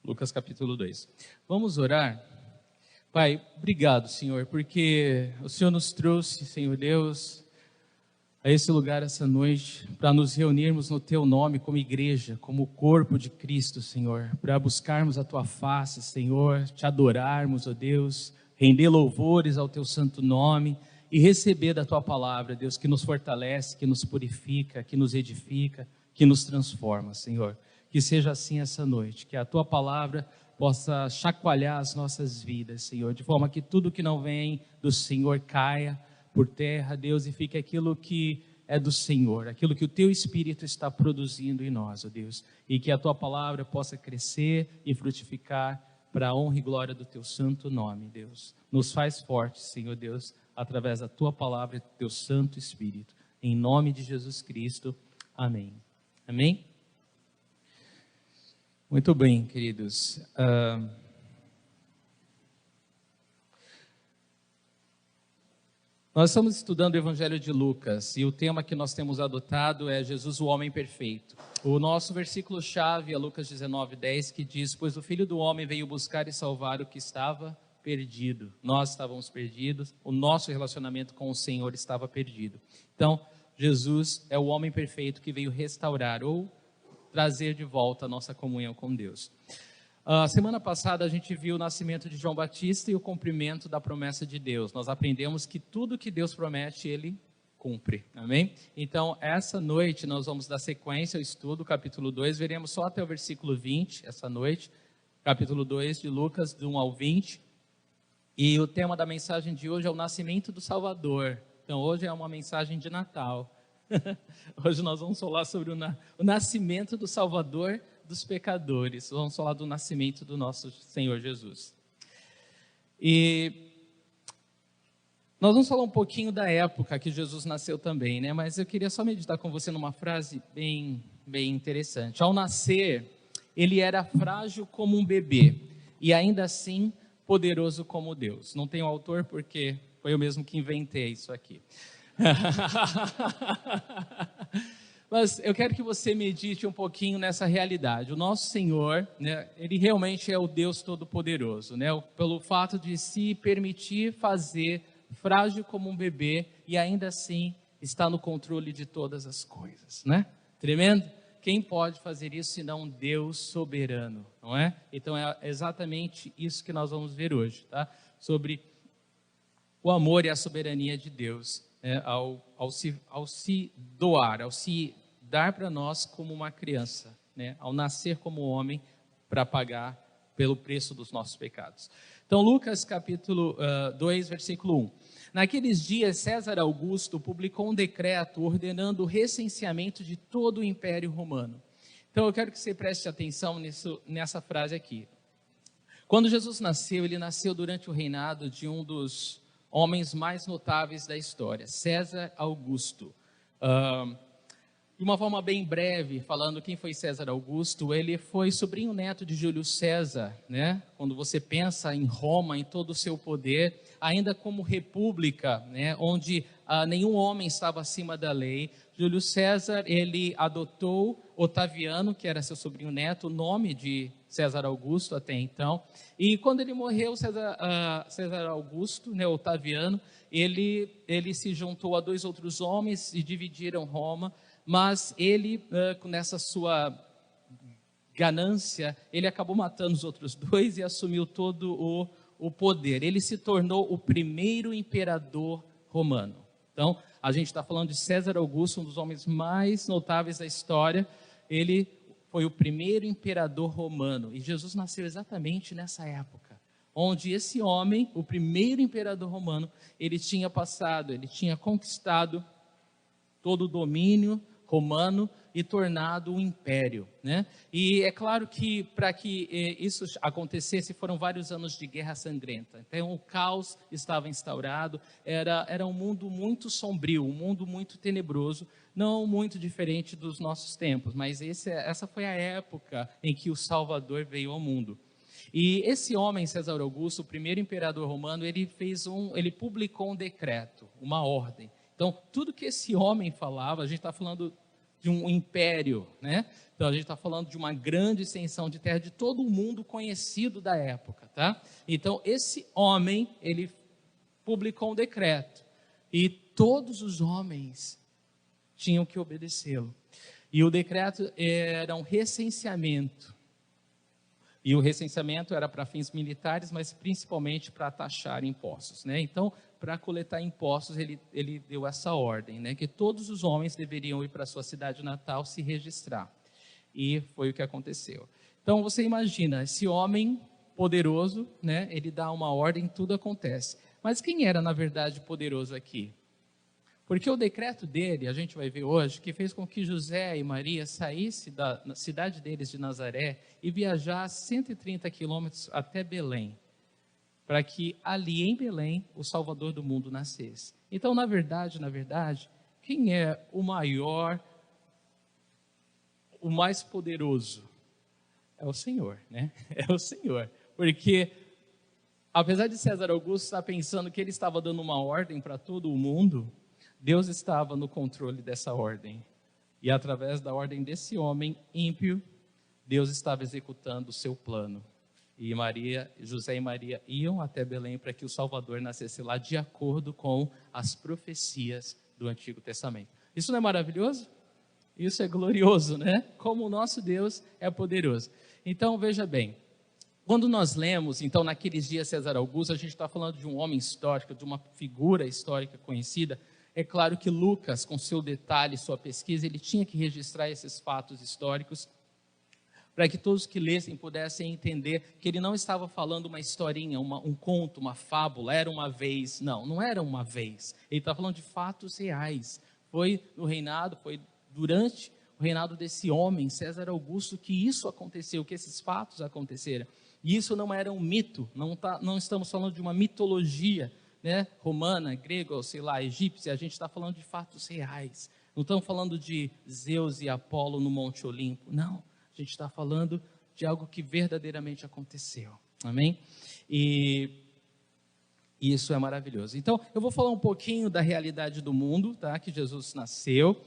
Lucas capítulo 2. Vamos orar? Pai, obrigado, Senhor, porque o Senhor nos trouxe, Senhor Deus, a esse lugar essa noite, para nos reunirmos no Teu nome como igreja, como corpo de Cristo, Senhor, para buscarmos a Tua face, Senhor, Te adorarmos, ó Deus, render louvores ao Teu santo nome e receber da Tua palavra, Deus, que nos fortalece, que nos purifica, que nos edifica, que nos transforma, Senhor. Que seja assim essa noite, que a Tua palavra possa chacoalhar as nossas vidas, Senhor, de forma que tudo que não vem do Senhor caia por terra, Deus, e fique aquilo que é do Senhor, aquilo que o Teu Espírito está produzindo em nós, ó Deus, e que a Tua palavra possa crescer e frutificar para a honra e glória do Teu santo nome, Deus. Nos faz fortes, Senhor Deus, através da Tua palavra e do Teu Santo Espírito, em nome de Jesus Cristo, amém. Amém? Muito bem, queridos. Nós estamos estudando o Evangelho de Lucas e o tema que nós temos adotado é Jesus, o homem perfeito. O nosso versículo-chave é Lucas 19:10, que diz: pois o Filho do Homem veio buscar e salvar o que estava perdido. Nós estávamos perdidos, o nosso relacionamento com o Senhor estava perdido. Então, Jesus é o homem perfeito que veio restaurar ou trazer de volta a nossa comunhão com Deus. Semana passada a gente viu o nascimento de João Batista e o cumprimento da promessa de Deus. Nós aprendemos que tudo que Deus promete, Ele cumpre, amém? Então, essa noite nós vamos dar sequência ao estudo, capítulo 2, veremos só até o versículo 20, essa noite, capítulo 2 de Lucas, do 1 ao 20, e o tema da mensagem de hoje é o nascimento do Salvador. Então, hoje é uma mensagem de Natal. Hoje nós vamos falar sobre o nascimento do Salvador dos pecadores. Vamos falar do nascimento do nosso Senhor Jesus. E nós vamos falar um pouquinho da época que Jesus nasceu também, né? Mas eu queria só meditar com você numa frase bem interessante. Ao nascer, ele era frágil como um bebê e ainda assim poderoso como Deus. Não tenho autor porque foi eu mesmo que inventei isso aqui. Mas eu quero que você medite um pouquinho nessa realidade. O nosso Senhor, né, Ele realmente é o Deus Todo-Poderoso, né? Pelo fato de se permitir fazer frágil como um bebê e ainda assim está no controle de todas as coisas, né? Tremendo? Quem pode fazer isso senão um Deus soberano, não é? Então é exatamente isso que nós vamos ver hoje, tá? Sobre o amor e a soberania de Deus. Ao se doar, ao se dar para nós como uma criança, né? Ao nascer como homem para pagar pelo preço dos nossos pecados. Então, Lucas capítulo 2, versículo 1. Naqueles dias, César Augusto publicou um decreto ordenando o recenseamento de todo o Império Romano. Então, eu quero que você preste atenção nessa frase aqui. Quando Jesus nasceu, ele nasceu durante o reinado de um dos homens mais notáveis da história, César Augusto. De uma forma bem breve, falando quem foi César Augusto, ele foi sobrinho neto de Júlio César, né? Quando você pensa em Roma, em todo o seu poder, ainda como república, né? Onde nenhum homem estava acima da lei, Júlio César, ele adotou Otaviano, que era seu sobrinho neto, o nome de César Augusto até então, e quando ele morreu, César Augusto, né, Otaviano, ele se juntou a dois outros homens e dividiram Roma, mas ele, nessa sua ganância, ele acabou matando os outros dois e assumiu todo o poder. Ele se tornou o primeiro imperador romano. Então, a gente está falando de César Augusto, um dos homens mais notáveis da história. Ele foi o primeiro imperador romano, e Jesus nasceu exatamente nessa época, onde esse homem, o primeiro imperador romano, ele tinha conquistado todo o domínio romano e tornado um império, né? E é claro que para que isso acontecesse foram vários anos de guerra sangrenta. Então o caos estava instaurado, era um mundo muito sombrio, um mundo muito tenebroso, não muito diferente dos nossos tempos, mas essa foi a época em que o Salvador veio ao mundo. E esse homem, César Augusto, o primeiro imperador romano, ele publicou um decreto, uma ordem. Então, tudo que esse homem falava, a gente está falando de um império, né? Então a gente está falando de uma grande extensão de terra de todo o mundo conhecido da época, tá? Então esse homem, ele publicou um decreto e todos os homens tinham que obedecê-lo. E o decreto era um recenseamento. E o recenseamento era para fins militares, mas principalmente para taxar impostos, né? Então, para coletar impostos, ele deu essa ordem, né? Que todos os homens deveriam ir para a sua cidade natal se registrar. E foi o que aconteceu. Então, você imagina, esse homem poderoso, né? Ele dá uma ordem, tudo acontece. Mas quem era, na verdade, poderoso aqui? Porque o decreto dele, a gente vai ver hoje, que fez com que José e Maria saíssem da cidade deles de Nazaré e viajassem 130 quilômetros até Belém, para que ali em Belém o Salvador do mundo nascesse. Então, na verdade, quem é o maior, o mais poderoso? É o Senhor, né? É o Senhor. Porque, apesar de César Augusto estar pensando que ele estava dando uma ordem para todo o mundo, Deus estava no controle dessa ordem. E através da ordem desse homem ímpio, Deus estava executando o seu plano. E José e Maria iam até Belém para que o Salvador nascesse lá de acordo com as profecias do Antigo Testamento. Isso não é maravilhoso? Isso é glorioso, né? Como o nosso Deus é poderoso. Então, veja bem, quando nós lemos, então, naqueles dias César Augusto, a gente está falando de um homem histórico, de uma figura histórica conhecida. É claro que Lucas, com seu detalhe, sua pesquisa, ele tinha que registrar esses fatos históricos para que todos que lessem pudessem entender que ele não estava falando uma historinha, um conto, uma fábula, era uma vez. Não era uma vez. Ele está falando de fatos reais. Foi durante o reinado desse homem, César Augusto, que isso aconteceu, que esses fatos aconteceram. E isso não era um mito, não estamos falando de uma mitologia, né, romana, grega, ou sei lá, egípcia. A gente está falando de fatos reais. Não estamos falando de Zeus e Apolo no Monte Olimpo. Não, a gente está falando de algo que verdadeiramente aconteceu. Amém? E isso é maravilhoso. Então, eu vou falar um pouquinho da realidade do mundo, tá? Que Jesus nasceu,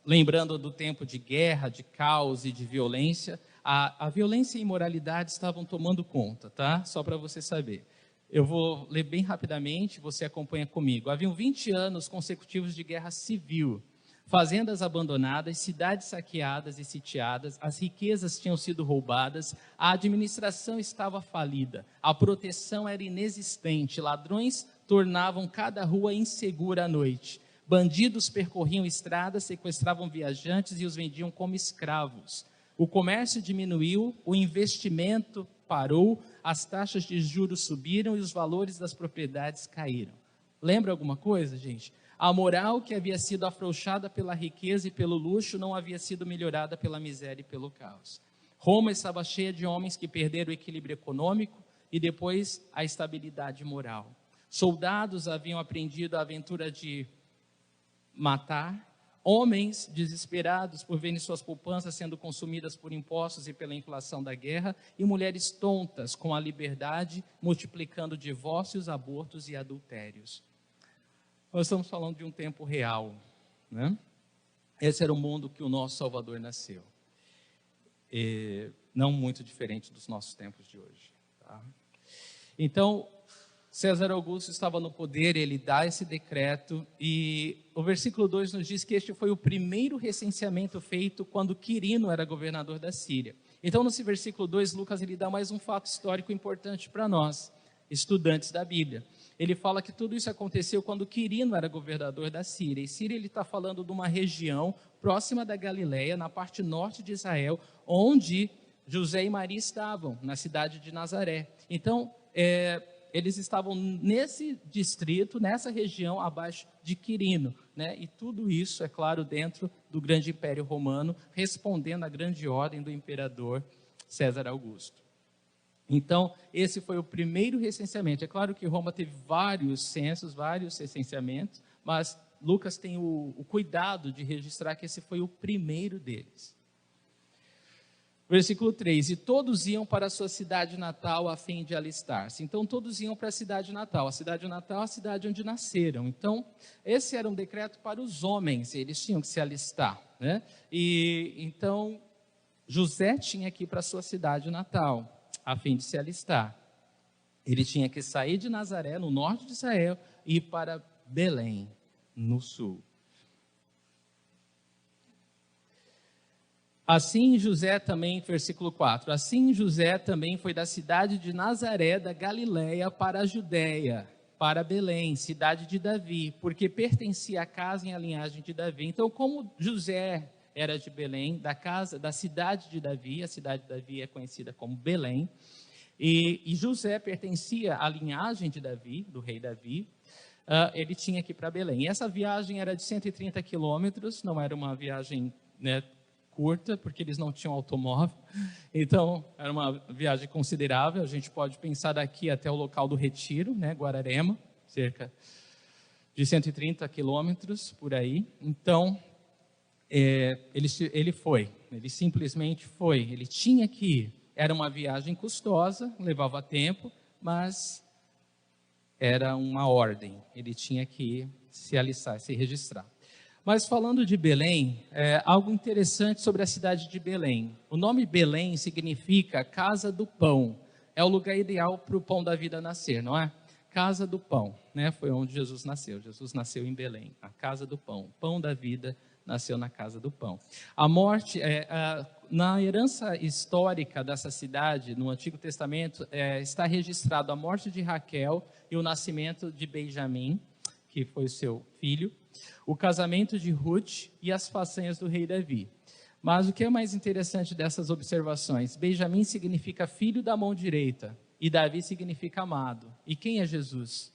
lembrando do tempo de guerra, de caos e de violência. A violência e a imoralidade estavam tomando conta, tá? Só para você saber. Eu vou ler bem rapidamente, você acompanha comigo. Haviam 20 anos consecutivos de guerra civil, fazendas abandonadas, cidades saqueadas e sitiadas, as riquezas tinham sido roubadas, a administração estava falida, a proteção era inexistente, ladrões tornavam cada rua insegura à noite, bandidos percorriam estradas, sequestravam viajantes e os vendiam como escravos. O comércio diminuiu, o investimento parou, as taxas de juros subiram e os valores das propriedades caíram. Lembra alguma coisa, gente? A moral que havia sido afrouxada pela riqueza e pelo luxo não havia sido melhorada pela miséria e pelo caos. Roma estava cheia de homens que perderam o equilíbrio econômico e depois a estabilidade moral. Soldados haviam aprendido a aventura de matar. Homens desesperados por verem suas poupanças sendo consumidas por impostos e pela inflação da guerra, e mulheres tontas com a liberdade, multiplicando divórcios, abortos e adultérios. Nós estamos falando de um tempo real, né? Esse era o mundo que o nosso Salvador nasceu. E não muito diferente dos nossos tempos de hoje, tá? Então, César Augusto estava no poder, ele dá esse decreto, e o versículo 2 nos diz que este foi o primeiro recenseamento feito quando Quirino era governador da Síria. Então, nesse versículo 2, Lucas ele dá mais um fato histórico importante para nós, estudantes da Bíblia. Ele fala que tudo isso aconteceu quando Quirino era governador da Síria. E Síria, ele está falando de uma região próxima da Galileia, na parte norte de Israel, onde José e Maria estavam, na cidade de Nazaré. Então, eles estavam nesse distrito, nessa região abaixo de Quirino, né? E tudo isso, é claro, dentro do grande império romano, respondendo à grande ordem do imperador César Augusto. Então, esse foi o primeiro recenseamento. É claro que Roma teve vários censos, vários recenseamentos, mas Lucas tem o cuidado de registrar que esse foi o primeiro deles. Versículo 3, e todos iam para a sua cidade natal a fim de alistar-se. Então, todos iam para a cidade natal. A cidade natal é a cidade onde nasceram. Então, esse era um decreto para os homens, eles tinham que se alistar, né? E então, José tinha que ir para a sua cidade natal, a fim de se alistar. Ele tinha que sair de Nazaré, no norte de Israel, e ir para Belém, no sul. Assim José também, versículo 4, assim José também foi da cidade de Nazaré, da Galiléia, para a Judéia, para Belém, cidade de Davi, porque pertencia à casa e à linhagem de Davi. Então, como José era de Belém, da cidade de Davi, a cidade de Davi é conhecida como Belém, e José pertencia à linhagem de Davi, do rei Davi, ele tinha que ir para Belém. E essa viagem era de 130 quilômetros, não era uma viagem, né, curta, porque eles não tinham automóvel, então era uma viagem considerável. A gente pode pensar daqui até o local do retiro, né, Guararema, cerca de 130 quilômetros por aí. Então, ele simplesmente foi, ele tinha que ir. Era uma viagem custosa, levava tempo, mas era uma ordem, ele tinha que ir se alistar, se registrar. Mas falando de Belém, algo interessante sobre a cidade de Belém. O nome Belém significa casa do pão. É o lugar ideal para o pão da vida nascer, não é? Casa do pão, né? Foi onde Jesus nasceu. Jesus nasceu em Belém, a casa do pão. Pão da vida nasceu na casa do pão. A morte, na herança histórica dessa cidade, no Antigo Testamento, está registrado a morte de Raquel e o nascimento de Benjamim, que foi o seu filho, o casamento de Ruth e as façanhas do rei Davi. Mas o que é mais interessante dessas observações? Benjamim significa filho da mão direita e Davi significa amado. E quem é Jesus?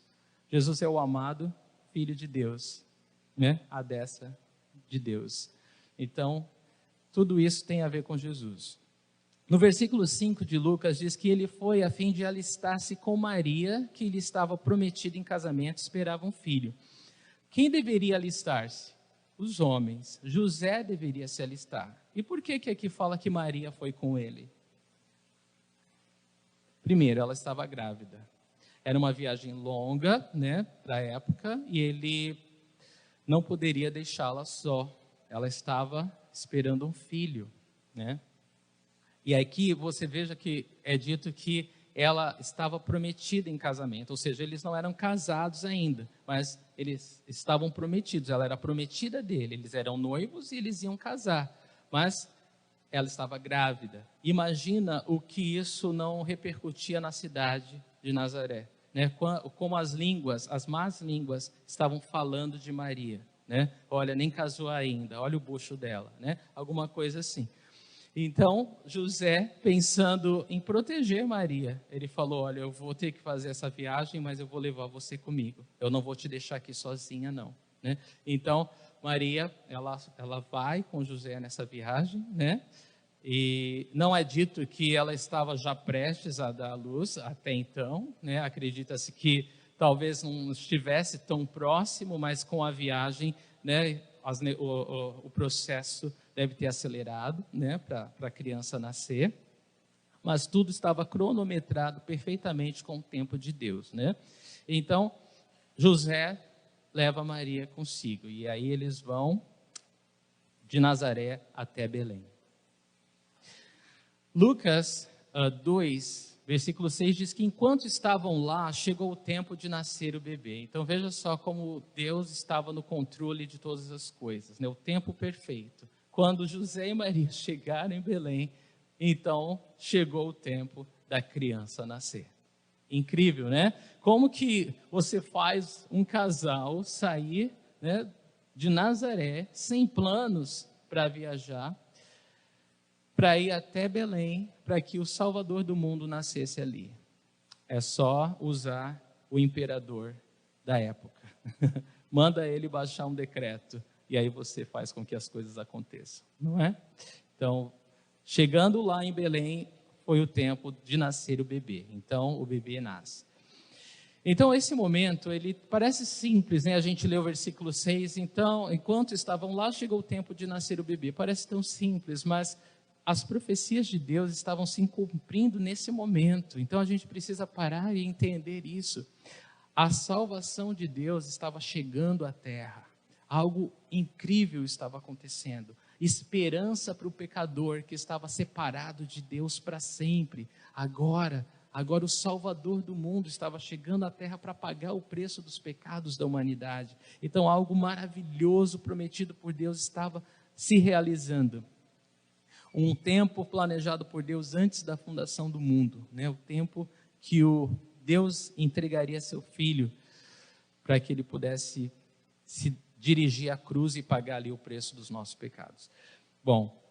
Jesus é o amado filho de Deus, né? A destra de Deus. Então, tudo isso tem a ver com Jesus. No versículo 5 de Lucas diz que ele foi a fim de alistar-se com Maria, que lhe estava prometida em casamento, esperava um filho. Quem deveria alistar-se? Os homens. José deveria se alistar. E por que aqui fala que Maria foi com ele? Primeiro, ela estava grávida. Era uma viagem longa, né, para a época, e ele não poderia deixá-la só. Ela estava esperando um filho, né? E aqui você veja que é dito que ela estava prometida em casamento, ou seja, eles não eram casados ainda, mas eles estavam prometidos, ela era prometida dele, eles eram noivos e eles iam casar, mas ela estava grávida. Imagina o que isso não repercutia na cidade de Nazaré, né? Como as más línguas estavam falando de Maria, né? Olha, nem casou ainda, olha o bucho dela, né? Alguma coisa assim. Então, José, pensando em proteger Maria, ele falou, olha, eu vou ter que fazer essa viagem, mas eu vou levar você comigo. Eu não vou te deixar aqui sozinha, não. Né? Então, Maria, ela vai com José nessa viagem, né? E não é dito que ela estava já prestes a dar à luz até então, né? Acredita-se que talvez não estivesse tão próximo, mas com a viagem, né, o processo deve ter acelerado, né, para a criança nascer, mas tudo estava cronometrado perfeitamente com o tempo de Deus, né? Então, José leva Maria consigo, e aí eles vão de Nazaré até Belém. Lucas 2, versículo 6 diz que enquanto estavam lá, chegou o tempo de nascer o bebê. Então veja só como Deus estava no controle de todas as coisas, né? O tempo perfeito. Quando José e Maria chegaram em Belém, então chegou o tempo da criança nascer. Incrível, né? Como que você faz um casal sair, né, de Nazaré, sem planos para viajar, para ir até Belém, para que o Salvador do mundo nascesse ali? É só usar o imperador da época. Manda ele baixar um decreto, e aí você faz com que as coisas aconteçam, não é? Então, chegando lá em Belém, foi o tempo de nascer o bebê. Então, o bebê nasce. Então, esse momento, ele parece simples, né? A gente lê o versículo 6, então, enquanto estavam lá, chegou o tempo de nascer o bebê. Parece tão simples, mas as profecias de Deus estavam se cumprindo nesse momento. Então a gente precisa parar e entender isso. A salvação de Deus estava chegando à terra. Algo incrível estava acontecendo. Esperança para o pecador que estava separado de Deus para sempre. Agora o Salvador do mundo estava chegando à terra para pagar o preço dos pecados da humanidade. Então algo maravilhoso prometido por Deus estava se realizando. Um tempo planejado por Deus antes da fundação do mundo, né? O tempo que Deus entregaria seu Filho para que ele pudesse se dirigir à cruz e pagar ali o preço dos nossos pecados. Bom,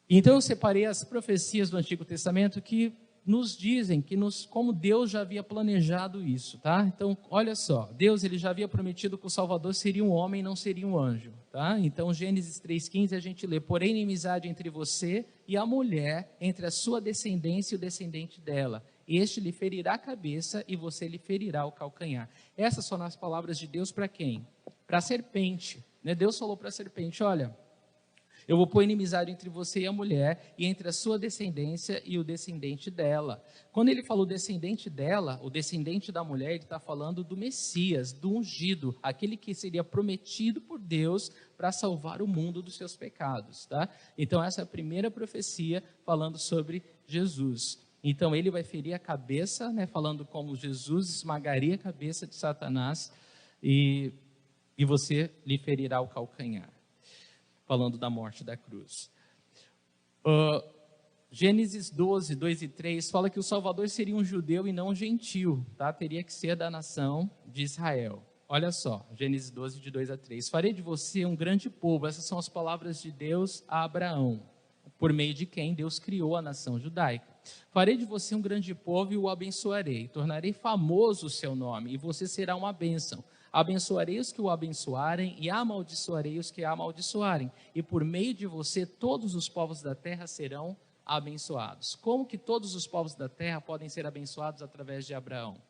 então eu separei as profecias do Antigo Testamento que nos dizem como Deus já havia planejado isso, tá? Então, olha só, Deus ele já havia prometido que o Salvador seria um homem, não seria um anjo, tá? Então, Gênesis 3,15 a gente lê: porém, inimizade entre você e a mulher, entre a sua descendência e o descendente dela. Este lhe ferirá a cabeça e você lhe ferirá o calcanhar. Essas são as palavras de Deus para quem? Para a serpente, né? Deus falou para a serpente: olha, eu vou pôr inimizade entre você e a mulher, e entre a sua descendência e o descendente dela. Quando ele falou descendente dela, o descendente da mulher, ele está falando do Messias, do ungido, aquele que seria prometido por Deus para salvar o mundo dos seus pecados, tá? Então essa é a primeira profecia falando sobre Jesus. Então ele vai ferir a cabeça, né, falando como Jesus esmagaria a cabeça de Satanás, e você lhe ferirá o calcanhar, falando da morte da cruz. Gênesis 12, 2 e 3 fala que o Salvador seria um judeu e não um gentil, tá? Teria que ser da nação de Israel. Olha só, Gênesis 12, de 2 a 3. Farei de você um grande povo. Essas são as palavras de Deus a Abraão, por meio de quem Deus criou a nação judaica. Farei de você um grande povo e o abençoarei. Tornarei famoso o seu nome e você será uma bênção. Abençoarei os que o abençoarem e amaldiçoarei os que a amaldiçoarem. E por meio de você todos os povos da terra serão abençoados. Como que todos os povos da terra podem ser abençoados através de Abraão?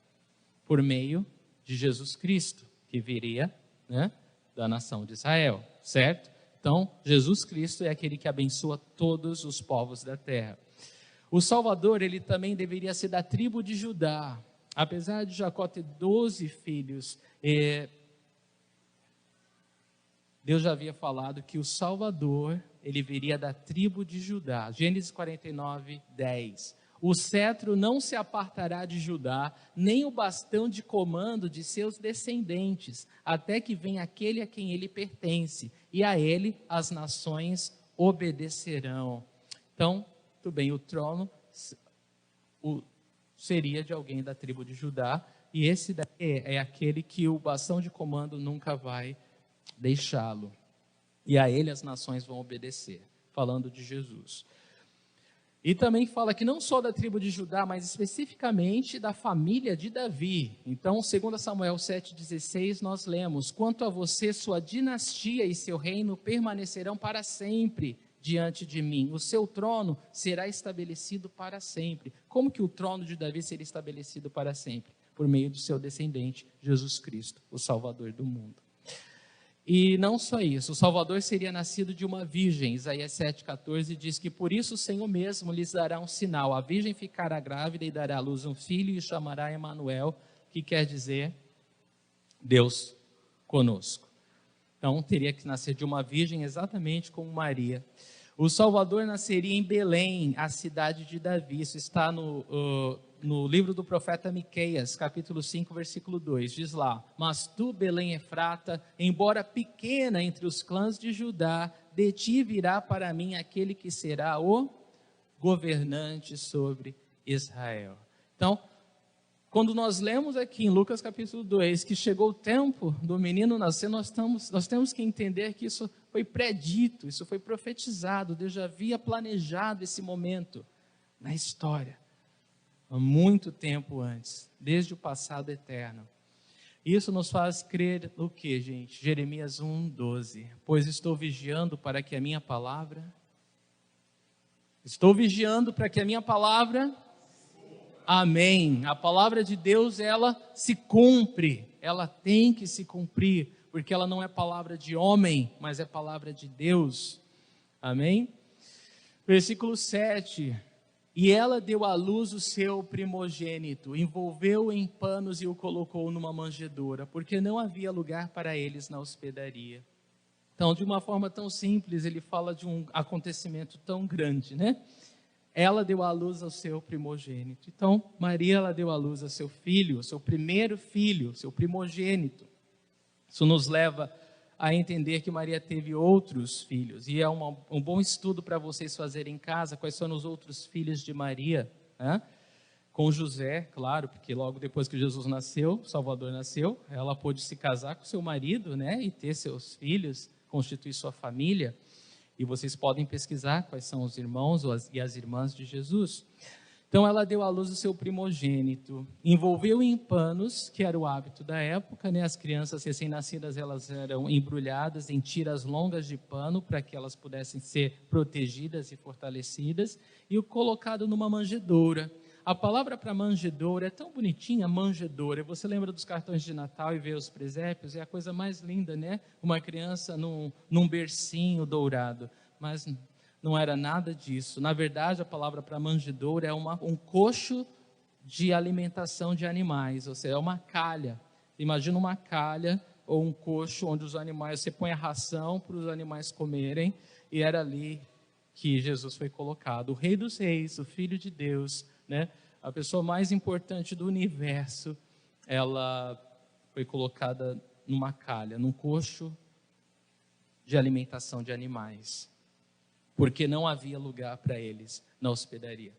Por meio de Jesus Cristo, que viria, né, da nação de Israel, certo? Então, Jesus Cristo é aquele que abençoa todos os povos da terra. O Salvador, ele também deveria ser da tribo de Judá. Apesar de Jacó ter 12 filhos, Deus já havia falado que o Salvador, ele viria da tribo de Judá. Gênesis 49, 10. O cetro não se apartará de Judá, nem o bastão de comando de seus descendentes, até que venha aquele a quem ele pertence, e a ele as nações obedecerão. Então, tudo bem, o trono seria de alguém da tribo de Judá, e esse daí é aquele que o bastão de comando nunca vai deixá-lo. E a ele as nações vão obedecer, falando de Jesus. E também fala que não só da tribo de Judá, mas especificamente da família de Davi. Então, 2 Samuel 7,16, nós lemos: quanto a você, sua dinastia e seu reino permanecerão para sempre diante de mim. O seu trono será estabelecido para sempre. Como que o trono de Davi seria estabelecido para sempre? Por meio do seu descendente, Jesus Cristo, o Salvador do mundo. E não só isso, o Salvador seria nascido de uma virgem. Isaías 7,14 diz que por isso o Senhor mesmo lhes dará um sinal. A virgem ficará grávida e dará à luz um filho e o chamará Emanuel, que quer dizer Deus conosco. Então teria que nascer de uma virgem exatamente como Maria. O Salvador nasceria em Belém, a cidade de Davi. Isso está no livro do profeta Miqueias, capítulo 5, versículo 2. Diz lá: mas tu, Belém Efrata, embora pequena entre os clãs de Judá, de ti virá para mim aquele que será o governante sobre Israel. Então, quando nós lemos aqui em Lucas capítulo 2, que chegou o tempo do menino nascer, nós temos que entender que isso foi predito, isso foi profetizado. Deus já havia planejado esse momento na história, há muito tempo antes, desde o passado eterno. Isso nos faz crer no que, gente? Jeremias 1:12. Pois estou vigiando para que a minha palavra... Estou vigiando para que a minha palavra... Amém. A palavra de Deus, ela se cumpre. Ela tem que se cumprir, porque ela não é palavra de homem, mas é palavra de Deus. Amém? Versículo 7. E ela deu à luz o seu primogênito, envolveu-o em panos e o colocou numa manjedoura, porque não havia lugar para eles na hospedaria. Então, de uma forma tão simples, ele fala de um acontecimento tão grande, né? Ela deu à luz ao seu primogênito. Então, Maria, ela deu à luz ao seu filho, ao seu primeiro filho, seu primogênito. Isso nos leva a entender que Maria teve outros filhos. E é um bom estudo para vocês fazerem em casa, quais são os outros filhos de Maria, né? Com José, claro, porque logo depois que Jesus nasceu, o Salvador nasceu, ela pôde se casar com seu marido, né? E ter seus filhos, constituir sua família. E vocês podem pesquisar quais são os irmãos e as irmãs de Jesus. Então ela deu à luz o seu primogênito, envolveu em panos, que era o hábito da época, né? As crianças recém-nascidas, elas eram embrulhadas em tiras longas de pano para que elas pudessem ser protegidas e fortalecidas, e o colocado numa manjedoura. A palavra para manjedoura é tão bonitinha, manjedoura. Você lembra dos cartões de Natal e vê os presépios? É a coisa mais linda, né? Uma criança num bercinho dourado, mas não era nada disso. Na verdade, a palavra para manjedoura é um coxo de alimentação de animais, ou seja, é uma calha. Imagina uma calha ou um coxo onde os animais, você põe a ração para os animais comerem, e era ali que Jesus foi colocado. O Rei dos Reis, o Filho de Deus, né? A pessoa mais importante do universo, ela foi colocada numa calha, num coxo de alimentação de animais, porque não havia lugar para eles na hospedaria.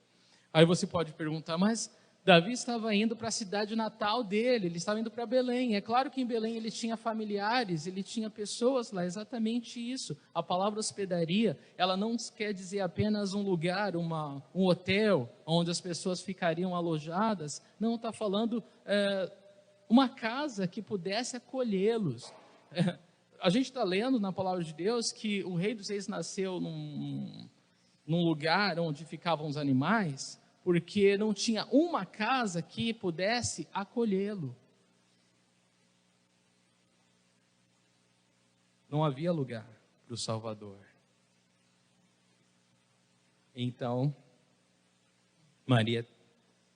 Aí você pode perguntar, mas Davi estava indo para a cidade natal dele, ele estava indo para Belém. É claro que em Belém ele tinha familiares, ele tinha pessoas lá, exatamente isso. A palavra hospedaria, ela não quer dizer apenas um lugar, um hotel, onde as pessoas ficariam alojadas. Não, está falando uma casa que pudesse acolhê-los. A gente está lendo na palavra de Deus que o Rei dos Reis nasceu num lugar onde ficavam os animais, porque não tinha uma casa que pudesse acolhê-lo. Não havia lugar para o Salvador. Então, Maria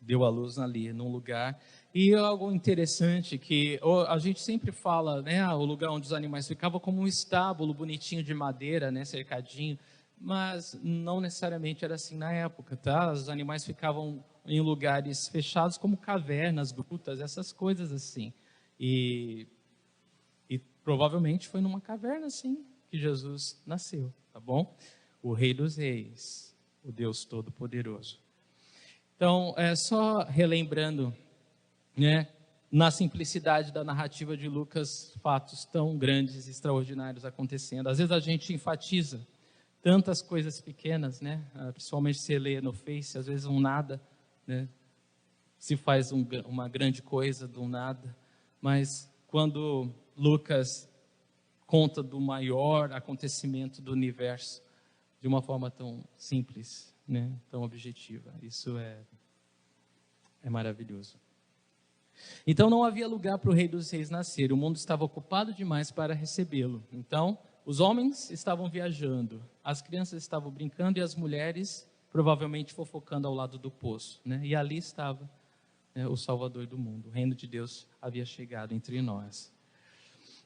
deu à luz ali, num lugar. E algo interessante que a gente sempre fala, né, o lugar onde os animais ficavam como um estábulo bonitinho de madeira, né, cercadinho, mas não necessariamente era assim na época, tá? Os animais ficavam em lugares fechados como cavernas, grutas, essas coisas assim. E provavelmente foi numa caverna assim que Jesus nasceu, tá bom? O Rei dos Reis, o Deus Todo-Poderoso. Então, só relembrando, né, na simplicidade da narrativa de Lucas, fatos tão grandes e extraordinários acontecendo. Às vezes a gente enfatiza tantas coisas pequenas, né? Principalmente se lê no Face, às vezes um nada, né? Se faz uma grande coisa do nada. Mas quando Lucas conta do maior acontecimento do universo de uma forma tão simples, né? Tão objetiva, isso é maravilhoso. Então não havia lugar para o Rei dos Reis nascer, o mundo estava ocupado demais para recebê-lo. Então os homens estavam viajando, as crianças estavam brincando e as mulheres provavelmente fofocando ao lado do poço, né? E ali estava, né, o Salvador do mundo, o reino de Deus havia chegado entre nós.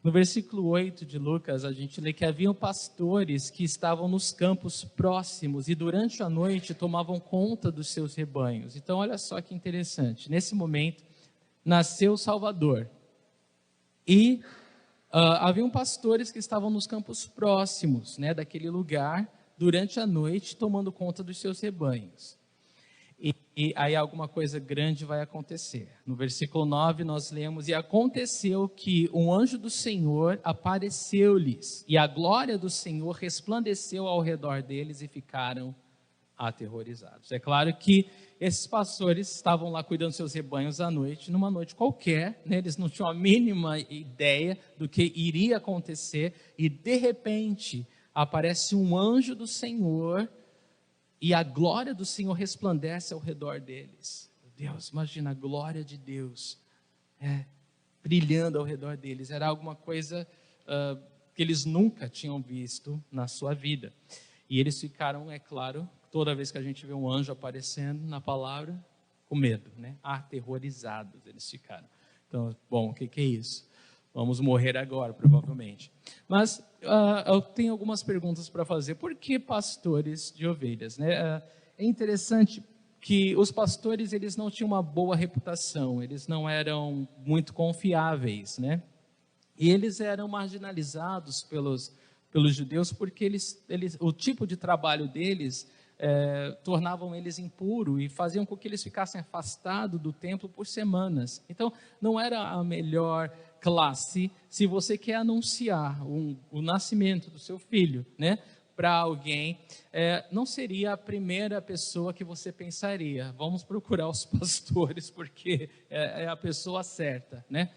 No versículo 8 de Lucas, a gente lê que haviam pastores que estavam nos campos próximos e durante a noite tomavam conta dos seus rebanhos. Então olha só que interessante, nesse momento nasceu o Salvador e haviam pastores que estavam nos campos próximos, né, daquele lugar, durante a noite, tomando conta dos seus rebanhos. E aí alguma coisa grande vai acontecer. No versículo 9 nós lemos, e aconteceu que um anjo do Senhor apareceu-lhes, e a glória do Senhor resplandeceu ao redor deles e ficaram aterrorizados. É claro que esses pastores estavam lá cuidando dos seus rebanhos à noite, numa noite qualquer, né? Eles não tinham a mínima ideia do que iria acontecer, e de repente aparece um anjo do Senhor, e a glória do Senhor resplandece ao redor deles. Deus, imagina a glória de Deus brilhando ao redor deles. Era alguma coisa que eles nunca tinham visto na sua vida. E eles ficaram, é claro, toda vez que a gente vê um anjo aparecendo na palavra, com medo, né? Aterrorizados eles ficaram. Então, bom, o que é isso? Vamos morrer agora, provavelmente. Mas eu tenho algumas perguntas para fazer. Por que pastores de ovelhas, né? É interessante que os pastores, eles não tinham uma boa reputação, eles não eram muito confiáveis, né? E eles eram marginalizados pelos judeus porque o tipo de trabalho deles tornavam eles impuros e faziam com que eles ficassem afastados do templo por semanas. Então, não era a melhor classe se você quer anunciar o nascimento do seu filho, né? Para alguém, não seria a primeira pessoa que você pensaria. Vamos procurar os pastores, porque é a pessoa certa, né?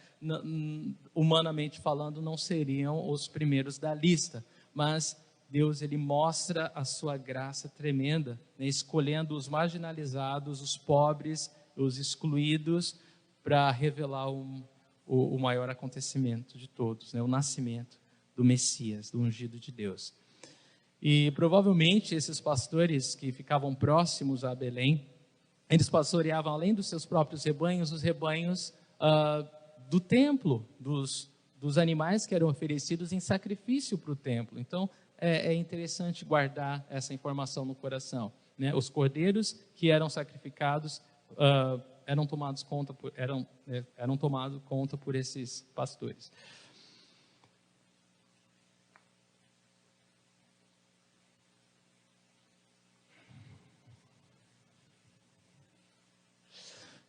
Humanamente falando, não seriam os primeiros da lista, mas Deus, ele mostra a sua graça tremenda, né? Escolhendo os marginalizados, os pobres, os excluídos, para revelar o maior acontecimento de todos, né? O nascimento do Messias, do ungido de Deus. E provavelmente esses pastores que ficavam próximos a Belém, eles pastoreavam além dos seus próprios rebanhos, os rebanhos do templo, dos animais que eram oferecidos em sacrifício para o templo. Então, é interessante guardar essa informação no coração, né? Os cordeiros que eram sacrificados eram tomados conta por esses pastores.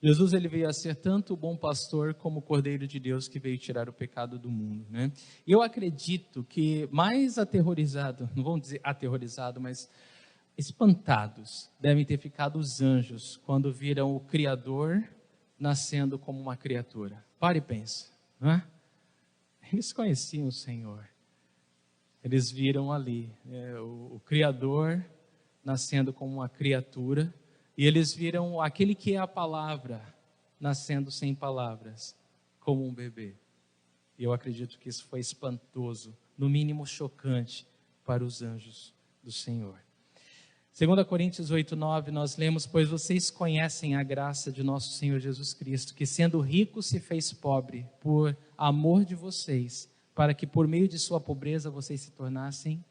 Jesus, ele veio a ser tanto o bom pastor como o Cordeiro de Deus que veio tirar o pecado do mundo, né? E eu acredito que mais aterrorizado, não vamos dizer aterrorizado, mas espantados devem ter ficado os anjos quando viram o Criador nascendo como uma criatura. Pare e pense, não é? Eles conheciam o Senhor. Eles viram ali o Criador nascendo como uma criatura. E eles viram aquele que é a palavra, nascendo sem palavras, como um bebê. E eu acredito que isso foi espantoso, no mínimo chocante, para os anjos do Senhor. 2 Coríntios 8:9, nós lemos: pois vocês conhecem a graça de nosso Senhor Jesus Cristo, que sendo rico se fez pobre, por amor de vocês, para que por meio de sua pobreza vocês se tornassem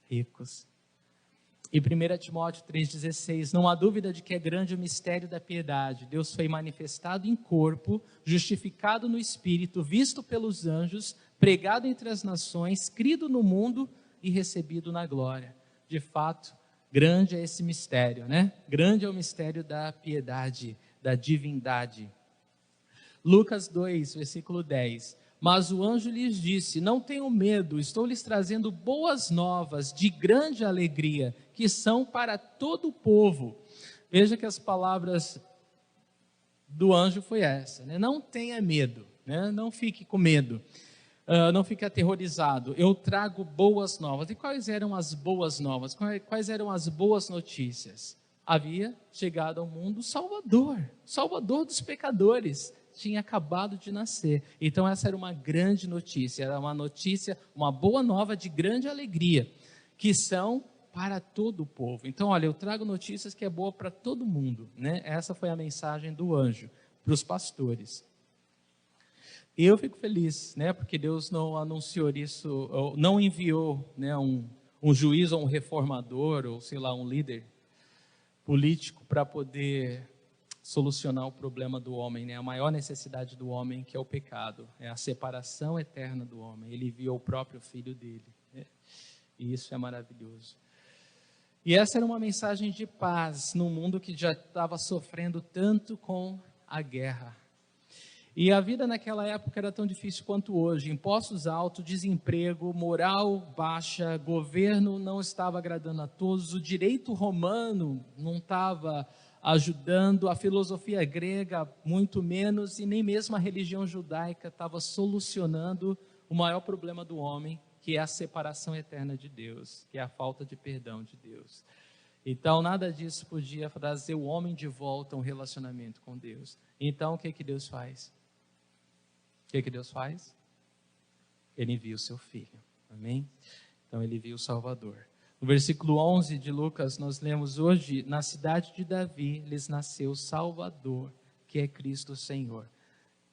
ricos. E 1 Timóteo 3,16, não há dúvida de que é grande o mistério da piedade. Deus foi manifestado em corpo, justificado no Espírito, visto pelos anjos, pregado entre as nações, crido no mundo e recebido na glória. De fato, grande é esse mistério, né? Grande é o mistério da piedade, da divindade. Lucas 2, versículo 10. Mas o anjo lhes disse: não tenham medo, estou lhes trazendo boas novas de grande alegria, que são para todo o povo. Veja que as palavras do anjo foi essa, né? Não tenha medo, né? Não fique com medo, não fique aterrorizado. Eu trago boas novas. E quais eram as boas novas? Quais eram as boas notícias? Havia chegado ao mundo o Salvador dos pecadores. Tinha acabado de nascer. Então essa era uma grande notícia, era uma notícia, uma boa nova de grande alegria, que são para todo o povo. Então, olha, eu trago notícias que é boa para todo mundo, né? Essa foi a mensagem do anjo para os pastores. E eu fico feliz, né? Porque Deus não anunciou isso, não enviou, né, um juiz ou um reformador, ou sei lá, um líder político para poder solucionar o problema do homem, né? A maior necessidade do homem, que é o pecado, é a separação eterna do homem. Ele enviou o próprio filho dele, né? E isso é maravilhoso. E essa era uma mensagem de paz no mundo que já estava sofrendo tanto com a guerra. E a vida naquela época era tão difícil quanto hoje. Impostos altos, desemprego, moral baixa, governo não estava agradando a todos, o direito romano não estava ajudando, a filosofia grega muito menos, e nem mesmo a religião judaica estava solucionando o maior problema do homem, que é a separação eterna de Deus, que é a falta de perdão de Deus. Então nada disso podia trazer o homem de volta a um relacionamento com Deus. Então o que Deus faz? O que Deus faz? Ele envia o seu filho, amém? Então ele envia o Salvador. No versículo 11 de Lucas, nós lemos hoje: na cidade de Davi lhes nasceu o Salvador, que é Cristo Senhor.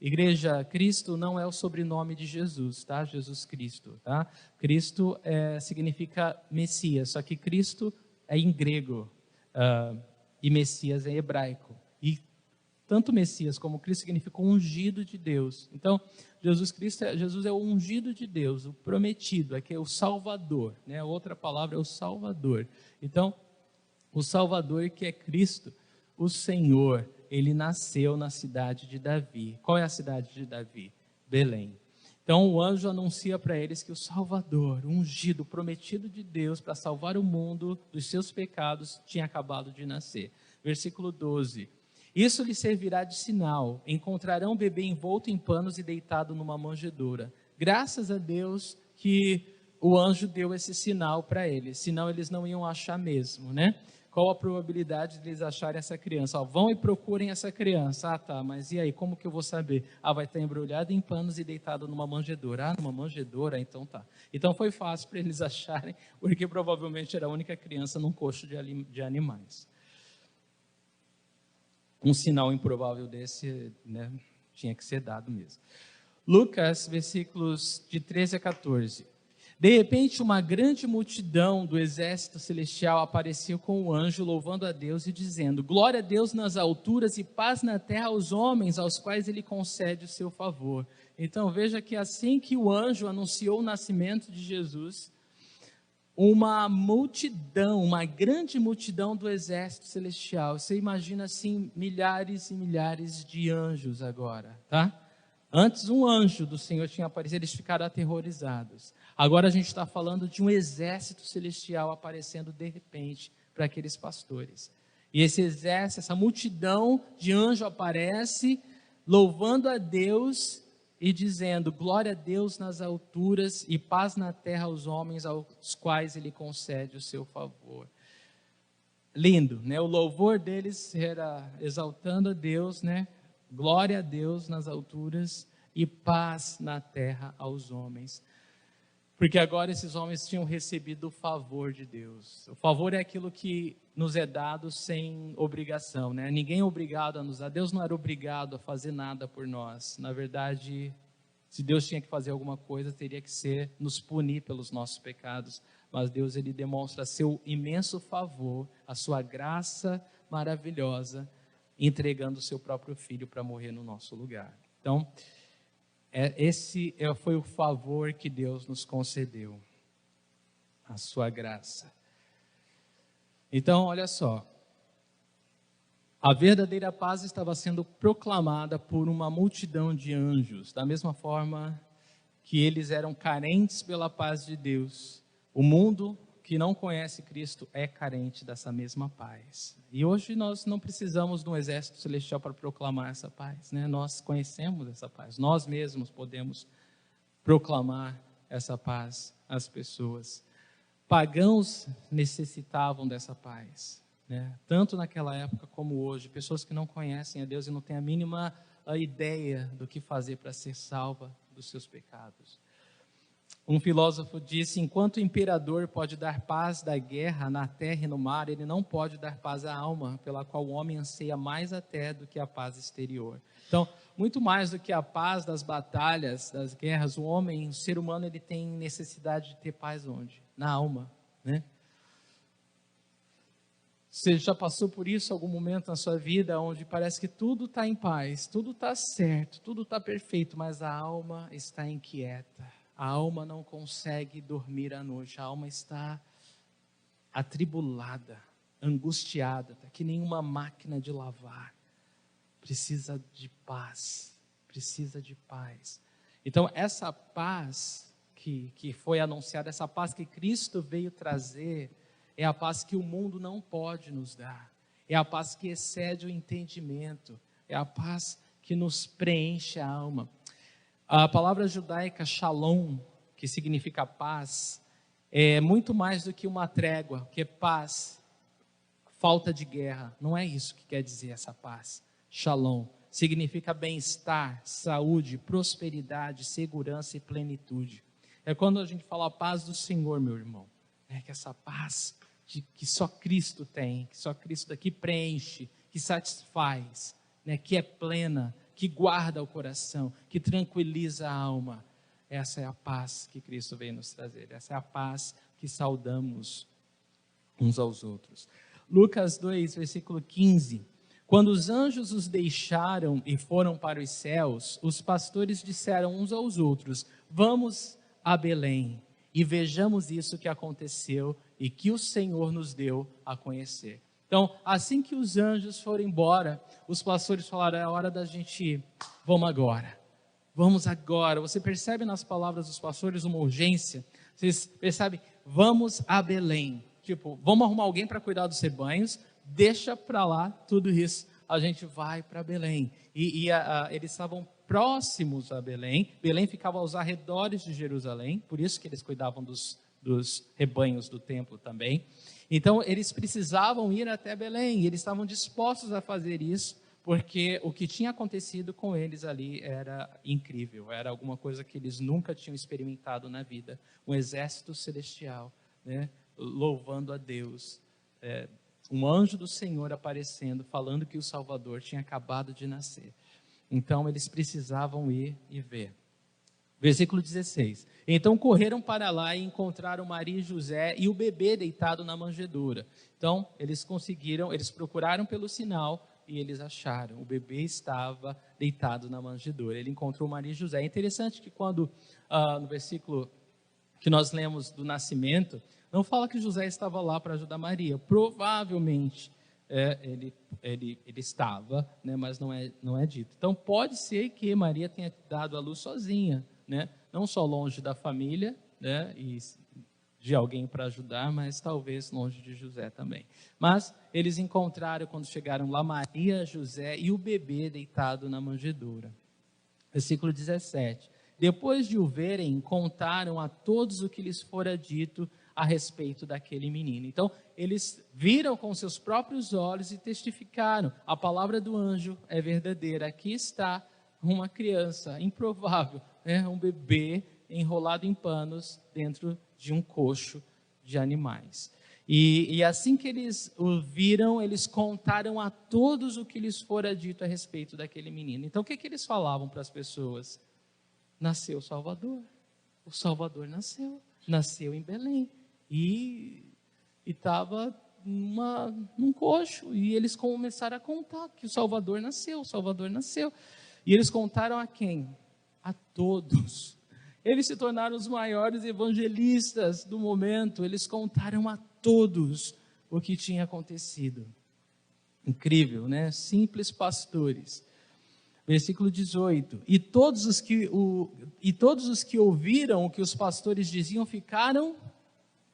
Igreja, Cristo não é o sobrenome de Jesus, tá? Jesus Cristo, tá? Cristo significa Messias, só que Cristo é em grego e Messias é em hebraico. E tanto Messias como Cristo significa ungido de Deus. Então, Jesus é o ungido de Deus, o prometido, aqui é o Salvador, né? Outra palavra é o Salvador. Então, o Salvador, que é Cristo, o Senhor, ele nasceu na cidade de Davi. Qual é a cidade de Davi? Belém. Então o anjo anuncia para eles que o Salvador, o ungido, o prometido de Deus para salvar o mundo dos seus pecados, tinha acabado de nascer. Versículo 12. Isso lhe servirá de sinal. Encontrarão um bebê envolto em panos e deitado numa manjedoura. Graças a Deus que o anjo deu esse sinal para eles, senão eles não iam achar mesmo, né? Qual a probabilidade de eles acharem essa criança? Vão e procurem essa criança. Ah, tá, mas e aí, como que eu vou saber? Vai estar embrulhado em panos e deitado numa manjedoura. Numa manjedoura? Então tá. Então foi fácil para eles acharem, porque provavelmente era a única criança num coxo de animais. Um sinal improvável desse, né, tinha que ser dado mesmo. Lucas, versículos de 13 a 14. De repente, uma grande multidão do exército celestial apareceu com o anjo, louvando a Deus e dizendo: glória a Deus nas alturas e paz na terra aos homens, aos quais ele concede o seu favor. Então, veja que assim que o anjo anunciou o nascimento de Jesus, uma multidão, uma grande multidão do exército celestial. Você imagina assim, milhares e milhares de anjos agora, tá? Antes um anjo do Senhor tinha aparecido, eles ficaram aterrorizados. Agora a gente está falando de um exército celestial aparecendo de repente para aqueles pastores. E esse exército, essa multidão de anjos aparece, louvando a Deus e dizendo: glória a Deus nas alturas e paz na terra aos homens aos quais ele concede o seu favor. Lindo, né? O louvor deles era exaltando a Deus, né? Glória a Deus nas alturas e paz na terra aos homens. Porque agora esses homens tinham recebido o favor de Deus. O favor é aquilo que nos é dado sem obrigação, né? Ninguém é obrigado a nos dar. Deus não era obrigado a fazer nada por nós. Na verdade, se Deus tinha que fazer alguma coisa, teria que ser nos punir pelos nossos pecados. Mas Deus, ele demonstra seu imenso favor, a sua graça maravilhosa, entregando o seu próprio filho para morrer no nosso lugar. Então, esse foi o favor que Deus nos concedeu, a sua graça. Então, olha só, a verdadeira paz estava sendo proclamada por uma multidão de anjos, da mesma forma que eles eram carentes pela paz de Deus. O mundo que não conhece Cristo é carente dessa mesma paz. E hoje nós não precisamos de um exército celestial para proclamar essa paz, né? Nós conhecemos essa paz, nós mesmos podemos proclamar essa paz às pessoas. Pagãos necessitavam dessa paz, né? Tanto naquela época como hoje, pessoas que não conhecem a Deus e não têm a mínima ideia do que fazer para ser salva dos seus pecados. Um filósofo disse: enquanto o imperador pode dar paz da guerra na terra e no mar, ele não pode dar paz à alma, pela qual o homem anseia mais até do que a paz exterior. Então, muito mais do que a paz das batalhas, das guerras, o ser humano, ele tem necessidade de ter paz onde? Na alma, né? Você já passou por isso algum momento na sua vida, onde parece que tudo está em paz, tudo está certo, tudo está perfeito, mas a alma está inquieta. A alma não consegue dormir à noite, a alma está atribulada, angustiada, está que nem uma máquina de lavar. Precisa de paz, precisa de paz. Então, essa paz que foi anunciada, essa paz que Cristo veio trazer, é a paz que o mundo não pode nos dar. É a paz que excede o entendimento, é a paz que nos preenche a alma. A palavra judaica shalom, que significa paz, é muito mais do que uma trégua, que é paz, falta de guerra. Não é isso que quer dizer essa paz. Shalom significa bem-estar, saúde, prosperidade, segurança e plenitude. É quando a gente fala a paz do Senhor, meu irmão. né? Que essa paz que só Cristo tem, que só Cristo daqui preenche, que satisfaz, né? Que é plena, que guarda o coração, que tranquiliza a alma. Essa é a paz que Cristo veio nos trazer, essa é a paz que saudamos uns aos outros. Lucas 2, versículo 15. Quando os anjos os deixaram e foram para os céus, os pastores disseram uns aos outros: vamos a Belém e vejamos isso que aconteceu e que o Senhor nos deu a conhecer. Então, assim que os anjos foram embora, os pastores falaram: é hora da gente ir, vamos agora. Vamos agora. Você percebe nas palavras dos pastores uma urgência? Vocês percebem? Vamos a Belém. Tipo, vamos arrumar alguém para cuidar dos rebanhos, deixa para lá tudo isso, a gente vai para Belém. Eles estavam próximos a Belém. Belém ficava aos arredores de Jerusalém, por isso que eles cuidavam dos rebanhos do templo também. Então, eles precisavam ir até Belém, e eles estavam dispostos a fazer isso, porque o que tinha acontecido com eles ali era incrível, era alguma coisa que eles nunca tinham experimentado na vida. Um exército celestial, né, louvando a Deus, um anjo do Senhor aparecendo, falando que o Salvador tinha acabado de nascer. Então, eles precisavam ir e ver. Versículo 16. Então, correram para lá e encontraram Maria e José e o bebê deitado na manjedoura. Então, eles procuraram pelo sinal e eles acharam. O bebê estava deitado na manjedoura. Ele encontrou Maria e José. É interessante que quando, no versículo que nós lemos do nascimento, não fala que José estava lá para ajudar Maria. Provavelmente ele estava, né, mas não é dito. Então pode ser que Maria tenha dado a luz sozinha, né, não só longe da família, né, e de alguém para ajudar, mas talvez longe de José também. Mas eles encontraram, quando chegaram lá, Maria, José e o bebê deitado na manjedoura. Versículo 17. Depois de o verem, contaram a todos o que lhes fora dito a respeito daquele menino. Então, eles viram com seus próprios olhos e testificaram: a palavra do anjo é verdadeira. Aqui está uma criança improvável, né? Um bebê enrolado em panos dentro de um coxo de animais. E assim que eles o viram, eles contaram a todos o que lhes fora dito a respeito daquele menino. Então, o que eles falavam para as pessoas? Nasceu o Salvador. O Salvador nasceu em Belém. E estava num coxo. E eles começaram a contar que o Salvador nasceu. E eles contaram a quem? A todos. Eles se tornaram os maiores evangelistas do momento. Eles contaram a todos o que tinha acontecido. Incrível, né? Simples pastores. Versículo 18. E todos os que ouviram o que os pastores diziam ficaram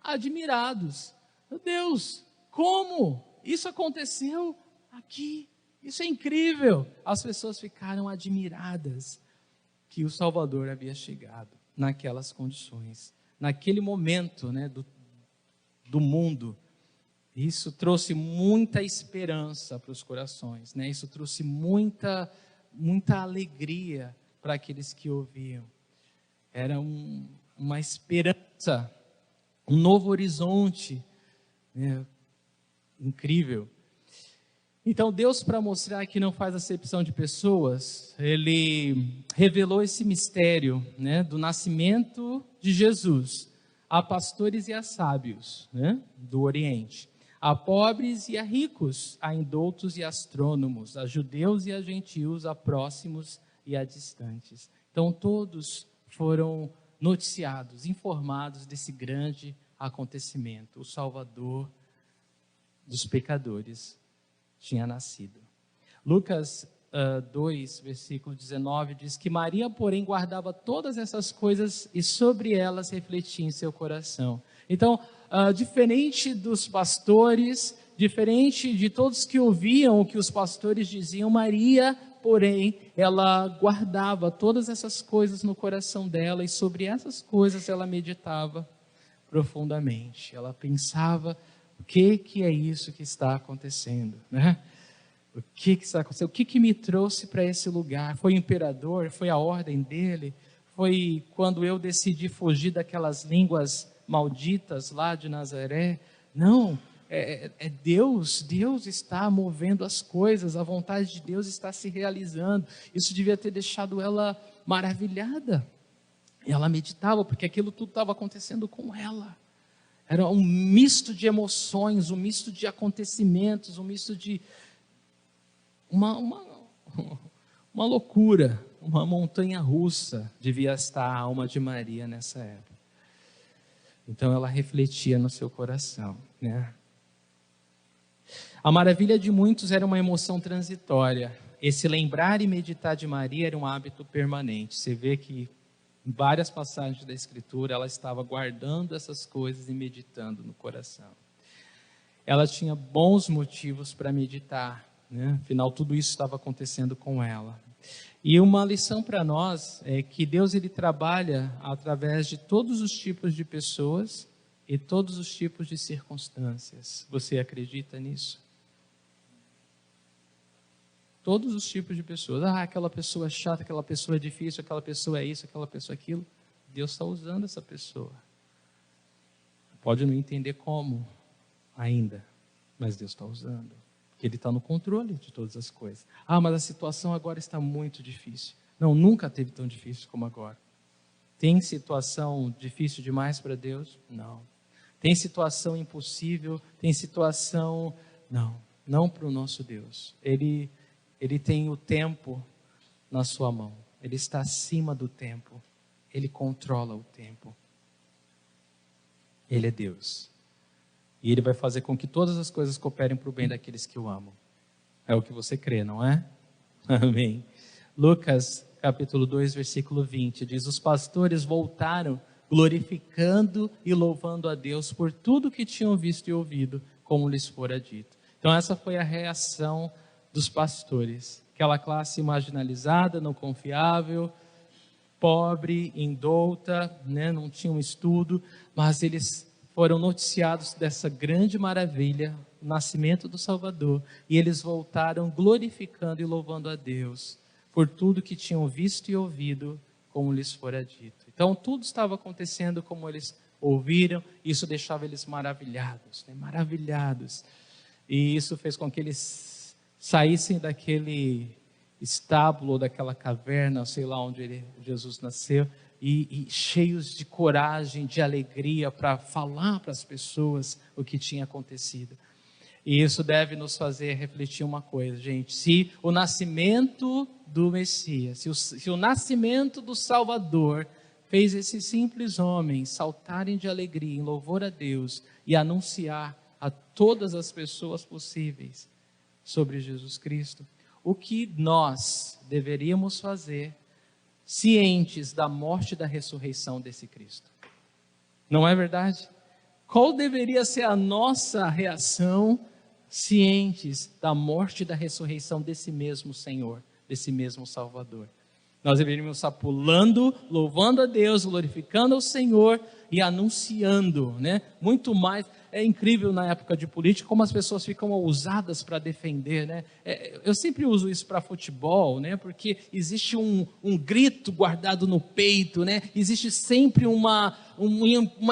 admirados. Meu Deus, como isso aconteceu aqui? Isso é incrível. As pessoas ficaram admiradas que o Salvador havia chegado naquelas condições, naquele momento, né, do mundo. Isso trouxe muita esperança para os corações, né? Isso trouxe muita alegria para aqueles que ouviam. Era uma esperança, um novo horizonte, né? Incrível. Então Deus, para mostrar que não faz acepção de pessoas, Ele revelou esse mistério, né, do nascimento de Jesus a pastores e a sábios, né, do Oriente, a pobres e a ricos, a indoutos e astrônomos, a judeus e a gentios, a próximos e a distantes. Então todos foram noticiados, informados desse grande acontecimento. O Salvador dos pecadores tinha nascido. Lucas 2, versículo 19, diz que Maria, porém, guardava todas essas coisas e sobre elas refletia em seu coração. Então, diferente dos pastores, diferente de todos que ouviam o que os pastores diziam, Maria, porém, ela guardava todas essas coisas no coração dela e sobre essas coisas ela meditava profundamente. Ela pensava: o que é isso que está acontecendo, né? O que está acontecendo? O que me trouxe para esse lugar? Foi o imperador? Foi a ordem dele? Foi quando eu decidi fugir daquelas línguas malditas lá de Nazaré. Não, é Deus. Deus está movendo as coisas, a vontade de Deus está se realizando. Isso devia ter deixado ela maravilhada. E ela meditava, porque aquilo tudo estava acontecendo com ela. Era um misto de emoções, um misto de acontecimentos, um misto de uma loucura, uma montanha russa devia estar a alma de Maria nessa época. Então ela refletia no seu coração, né? A maravilha de muitos era uma emoção transitória. Esse lembrar e meditar de Maria era um hábito permanente. Você vê que em várias passagens da Escritura, ela estava guardando essas coisas e meditando no coração. Ela tinha bons motivos para meditar, né? Afinal, tudo isso estava acontecendo com ela. E uma lição para nós é que Deus ele trabalha através de todos os tipos de pessoas e todos os tipos de circunstâncias. Você acredita nisso? Todos os tipos de pessoas. Aquela pessoa é chata, aquela pessoa é difícil, aquela pessoa é isso, aquela pessoa é aquilo. Deus está usando essa pessoa. Pode não entender como ainda, mas Deus está usando. Porque Ele está no controle de todas as coisas. Mas a situação agora está muito difícil. Não, nunca teve tão difícil como agora. Tem situação difícil demais para Deus? Não. Tem situação impossível? Tem situação... Não para o nosso Deus. Ele tem o tempo na sua mão. Ele está acima do tempo. Ele controla o tempo. Ele é Deus. E Ele vai fazer com que todas as coisas cooperem para o bem daqueles que o amam. É o que você crê, não é? Amém. Lucas, capítulo 2, versículo 20, diz: os pastores voltaram glorificando e louvando a Deus por tudo que tinham visto e ouvido, como lhes fora dito. Então essa foi a reação dos pastores, aquela classe marginalizada, não confiável, pobre, indouta, né? Não tinham estudo, mas eles foram noticiados dessa grande maravilha, o nascimento do Salvador, e eles voltaram glorificando e louvando a Deus por tudo que tinham visto e ouvido, como lhes fora dito. Então tudo estava acontecendo como eles ouviram, e isso deixava eles maravilhados, né? Maravilhados, e isso fez com que eles saíssem daquele estábulo, daquela caverna, sei lá onde Jesus nasceu, e cheios de coragem, de alegria para falar para as pessoas o que tinha acontecido. E isso deve nos fazer refletir uma coisa, gente: se o nascimento do Messias, se o nascimento do Salvador fez esses simples homens saltarem de alegria em louvor a Deus e anunciar a todas as pessoas possíveis sobre Jesus Cristo, o que nós deveríamos fazer, cientes da morte e da ressurreição desse Cristo? Não é verdade? Qual deveria ser a nossa reação, cientes da morte e da ressurreição desse mesmo Senhor, desse mesmo Salvador? Nós deveríamos estar pulando, louvando a Deus, glorificando ao Senhor e anunciando, né? Muito mais. É incrível na época de política como as pessoas ficam ousadas para defender, né? Eu sempre uso isso para futebol, né? Porque existe um grito guardado no peito, né? Existe sempre uma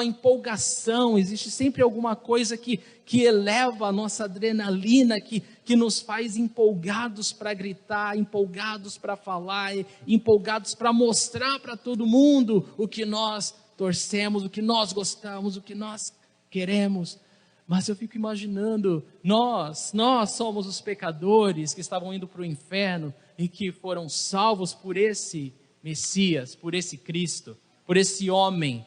empolgação, existe sempre alguma coisa que eleva a nossa adrenalina, que nos faz empolgados para gritar, empolgados para falar, empolgados para mostrar para todo mundo o que nós torcemos, o que nós gostamos, o que nós queremos. Mas eu fico imaginando, nós somos os pecadores que estavam indo para o inferno e que foram salvos por esse Messias, por esse Cristo, por esse homem,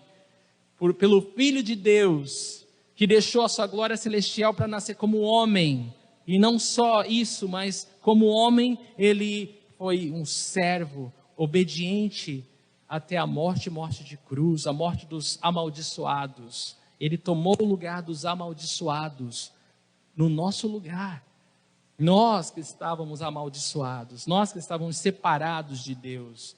pelo Filho de Deus, que deixou a sua glória celestial para nascer como homem. E não só isso, mas como homem, ele foi um servo obediente até a morte de cruz, a morte dos amaldiçoados. Ele tomou o lugar dos amaldiçoados no nosso lugar. Nós que estávamos amaldiçoados, nós que estávamos separados de Deus,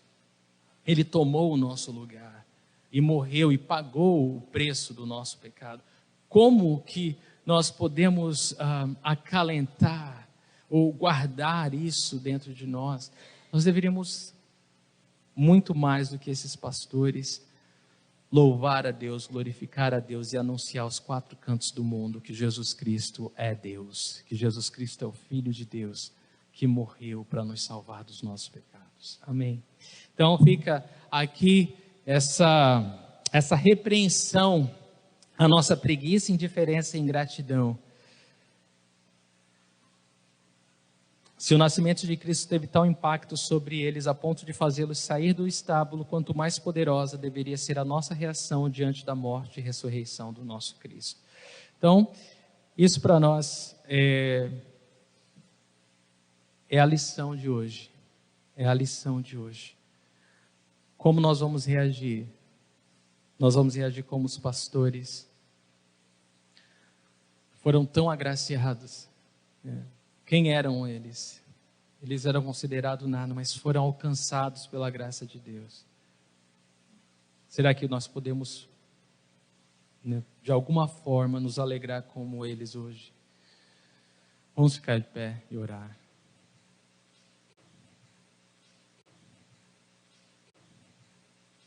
Ele tomou o nosso lugar e morreu e pagou o preço do nosso pecado. Como que nós podemos acalentar ou guardar isso dentro de nós? Nós deveríamos, muito mais do que esses pastores, louvar a Deus, glorificar a Deus e anunciar aos quatro cantos do mundo que Jesus Cristo é Deus, que Jesus Cristo é o Filho de Deus, que morreu para nos salvar dos nossos pecados. Amém. Então fica aqui essa repreensão à nossa preguiça, indiferença e ingratidão. Se o nascimento de Cristo teve tal impacto sobre eles a ponto de fazê-los sair do estábulo, quanto mais poderosa deveria ser a nossa reação diante da morte e ressurreição do nosso Cristo. Então, isso para nós é a lição de hoje. É a lição de hoje. Como nós vamos reagir? Nós vamos reagir como os pastores foram tão agraciados. Quem eram eles? Eles eram considerados nada, mas foram alcançados pela graça de Deus. Será que nós podemos, de alguma forma, nos alegrar como eles hoje? Vamos ficar de pé e orar.